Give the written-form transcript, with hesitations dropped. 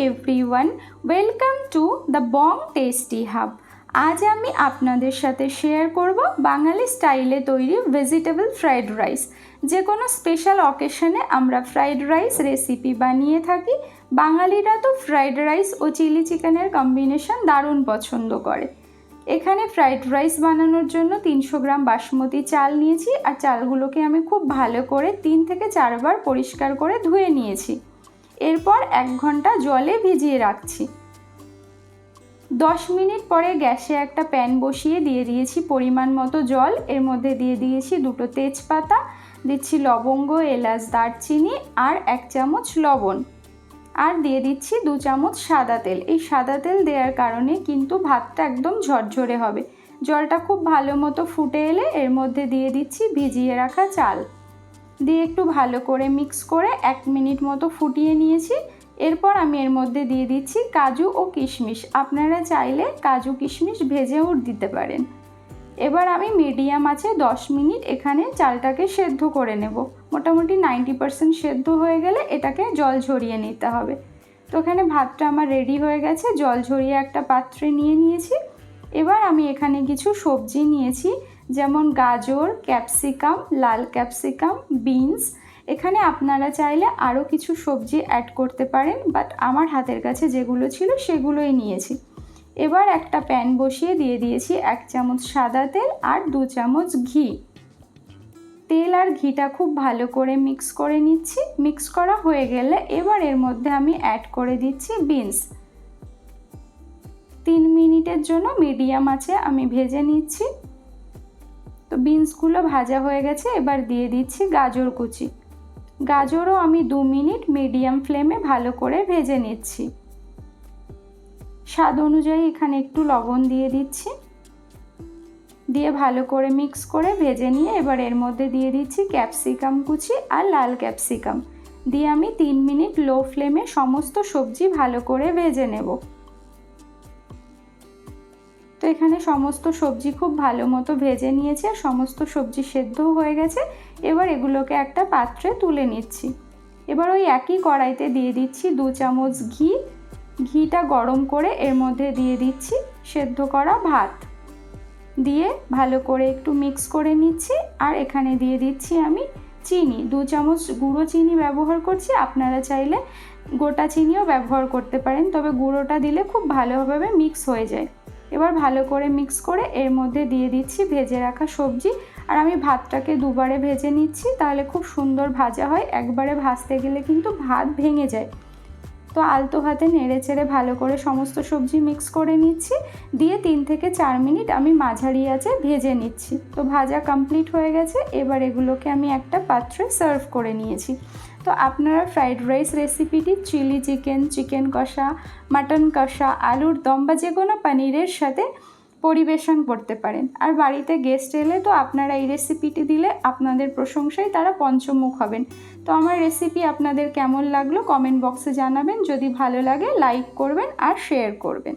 Everyone, welcome to the Bong tasty hub. আজ আমি আপনাদের সাথে শেয়ার করব বাঙালি স্টাইলে তৈরি ভেজিটেবল ফ্রাইড রাইস। যে কোনো স্পেশাল অকেশনে আমরা ফ্রাইড রাইস রেসিপি বানিয়ে থাকি। বাঙালিরা তো ফ্রাইড রাইস ও চিলি চিকেনের কম্বিনেশন দারুণ পছন্দ করে। এখানে ফ্রাইড রাইস বানানোর জন্য 300 গ্রাম বাসমতি চাল নিয়েছি, আর চালগুলোকে আমি খুব ভালো করে 3 থেকে 4 বার পরিষ্কার করে ধুয়ে নিয়েছি। এরপর 1 ঘন্টা জলে ভিজিয়ে রাখছি। 10 মিনিট পরে গ্যাসে একটা প্যান বসিয়ে দিয়ে দিয়েছি পরিমাণ মতো জল। এর মধ্যে দিয়ে দিয়েছি 2টো তেজপাতা, দিচ্ছি লবঙ্গ, এলাচ, দারচিনি আর 1 চামচ লবণ, আর দিয়ে দিচ্ছি 2 চামচ সাদা তেল। এই সাদা তেল দেওয়ার কারণে কিন্তু ভাতটা একদম ঝরঝরে হবে। জলটা খুব ভালো মতো ফুটে এলে এর মধ্যে দিয়ে দিচ্ছি ভিজিয়ে রাখা চাল, দিয়ে একটু ভালো করে মিক্স করে 1 মিনিট মতো ফুটিয়ে নিয়েছি। এরপর আমি এর মধ্যে দিয়ে দিচ্ছি কাজু ও কিশমিশ। আপনারা চাইলে কাজু কিশমিশ ভেজেও দিতে পারেন। এবার আমি মিডিয়াম আঁচে 10 মিনিট এখানে চালটাকে সেদ্ধ করে নেব। মোটামুটি 90% সেদ্ধ হয়ে গেলে এটাকে জল ঝরিয়ে নিতে হবে। তো এখানে ভাতটা আমার রেডি হয়ে গেছে। জল ঝরিয়ে একটা পাত্রে নিয়ে নিয়েছি। এবার আমি এখানে কিছু সবজি নিয়েছি, যেমন গাজর, ক্যাপসিকাম, লাল ক্যাপসিকাম, বিনস। এখানে আপনারা চাইলে আরও কিছু সবজি অ্যাড করতে পারেন, বাট আমার হাতের কাছে যেগুলো ছিল সেগুলোই নিয়েছি। এবার একটা প্যান বসিয়ে দিয়ে দিয়েছি 1 চামচ সাদা তেল আর 2 চামচ ঘি। তেল আর ঘিটা খুব ভালো করে মিক্স করে নিচ্ছি। মিক্স করা হয়ে গেলে এবার এর মধ্যে আমি অ্যাড করে দিচ্ছি বিনস। 3 মিনিটের জন্য মিডিয়াম আঁচে আমি ভেজে নিচ্ছি। তো বিনসগুলো ভাজা হয়ে গেছে। এবার দিয়ে দিচ্ছি গাজর কুচি। গাজরও আমি 2 মিনিট মিডিয়াম ফ্লেমে ভালো করে ভেজে নিচ্ছি। স্বাদ অনুযায়ী এখানে একটু লবণ দিয়ে দিচ্ছি, দিয়ে ভালো করে মিক্স করে ভেজে নিয়ে এবার এর মধ্যে দিয়ে দিচ্ছি ক্যাপসিকাম কুচি আর লাল ক্যাপসিকাম, দিয়ে আমি 3 মিনিট লো ফ্লেমে সমস্ত সবজি ভালো করে ভেজে নেব। তো এখানে সমস্ত সবজি খুব ভালো মতো ভেজে নিয়েছে, সমস্ত সবজি সেদ্ধও হয়ে গেছে। এবার এগুলোকে একটা পাত্রে তুলে নিচ্ছি। এবার ওই একই কড়াইতে দিয়ে দিচ্ছি 2 চামচ ঘি। ঘিটা গরম করে এর মধ্যে দিয়ে দিচ্ছি সেদ্ধ করা ভাত, দিয়ে ভালো করে একটু মিক্স করে নিচ্ছি। আর এখানে দিয়ে দিচ্ছি আমি চিনি। 2 চামচ গুঁড়ো চিনি ব্যবহার করছি। আপনারা চাইলে গোটা চিনিও ব্যবহার করতে পারেন, তবে গুঁড়োটা দিলে খুব ভালোভাবে মিক্স হয়ে যায়। এবার ভালো করে মিক্স করে এর মধ্যে দিয়ে দিচ্ছি ভেজে রাখা সবজি। আর আমি ভাতটাকে 2 বারে ভেজে নিচ্ছি, তাহলে খুব সুন্দর ভাজা হয়। একবারে ভাজতে গেলে কিন্তু ভাত ভেঙে যায়। তো আলতো হাতে নেড়ে চেড়ে ভালো করে সমস্ত সবজি মিক্স করে নিচ্ছি, দিয়ে 3 থেকে 4 মিনিট আমি মাঝারি আঁচে ভেজে নিচ্ছি। তো ভাজা কমপ্লিট হয়ে গেছে। এবার এগুলোকে আমি একটা পাত্রে সার্ভ করে নিয়েছি। তো আপনারা ফ্রাইড রাইস রেসিপিটি চিলি চিকেন, চিকেন কষা, মাটন কষা, আলুর দম বা যে কোনো পনিরের সাথে পরিবেশন করতে পারেন। আর বাড়িতে গেস্ট এলে তো আপনারা এই রেসিপিটি দিলে আপনাদের প্রশংসায় তারা পঞ্চমুখ হবেন। তো আমার রেসিপি আপনাদের কেমন লাগলো কমেন্ট বক্সে জানাবেন। যদি ভালো লাগে লাইক করবেন আর শেয়ার করবেন।